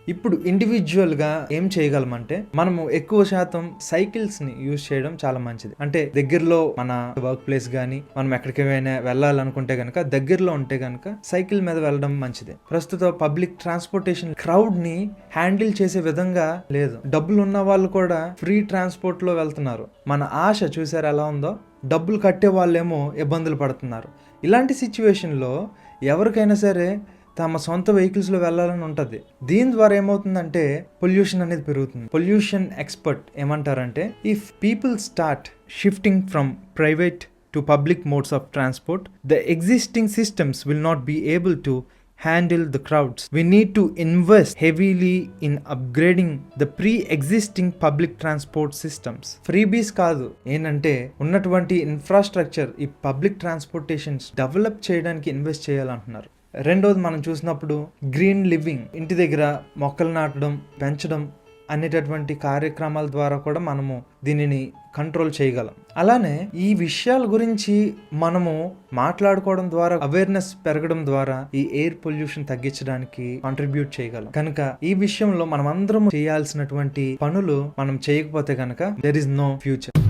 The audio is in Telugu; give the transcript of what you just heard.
ఇప్పుడు ఇండివిజువల్ గా ఏం చేయగలమంటే మనము ఎక్కువ శాతం సైకిల్స్ ని యూజ్ చేయడం చాలా మంచిది. అంటే దగ్గరలో మన వర్క్ ప్లేస్ గానీ మనం ఎక్కడికైనా వెళ్ళాలనుకుంటే గనక దగ్గరలో ఉంటే గనక సైకిల్ మీద వెళ్ళడం మంచిది. ప్రస్తుతం పబ్లిక్ ట్రాన్స్పోర్టేషన్ క్రౌడ్ ని హ్యాండిల్ చేసే విధంగా లేదు. డబ్బులు ఉన్న వాళ్ళు కూడా ఫ్రీ ట్రాన్స్పోర్ట్ లో వెళ్తున్నారు. మన ఆశ చూసారు ఎలా ఉందో. డబ్బులు కట్టే వాళ్ళేమో ఇబ్బందులు పడుతున్నారు. ఇలాంటి సిచ్యువేషన్లో ఎవరికైనా సరే తమ సొంత వెహికల్స్లో వెళ్ళాలని ఉంటుంది. దీని ద్వారా ఏమవుతుందంటే పొల్యూషన్ అనేది పెరుగుతుంది. పొల్యూషన్ ఎక్స్పర్ట్ ఏమంటారంటే if people start shifting from private to public modes of transport, the existing systems will not be able to handle the crowds. We need to invest heavily in upgrading the pre-existing public transport systems. Freebies కాదు, ఏంటంటే ఉన్నటువంటి ఇన్ఫ్రాస్ట్రక్చర్ ఈ పబ్లిక్ ట్రాన్స్పోర్టేషన్స్ డెవలప్ చేయడానికి ఇన్వెస్ట్ చేయాలంటున్నారు. రెండోది మనం చూసినప్పుడు గ్రీన్ లివింగ్, ఇంటి దగ్గర మొక్కలు నాటడం, పెంచడం అనేటటువంటి కార్యక్రమాల ద్వారా కూడా మనము దీనిని కంట్రోల్ చేయగలం. అలానే ఈ విషయాల గురించి మనము మాట్లాడుకోవడం ద్వారా, అవేర్నెస్ పెరగడం ద్వారా ఈ ఎయిర్ పొల్యూషన్ తగ్గించడానికి కాంట్రిబ్యూట్ చేయగలం. కనుక ఈ విషయంలో మనం అందరం చేయాల్సినటువంటి పనులు మనం చేయకపోతే కనుక దెర్ ఇస్ నో ఫ్యూచర్.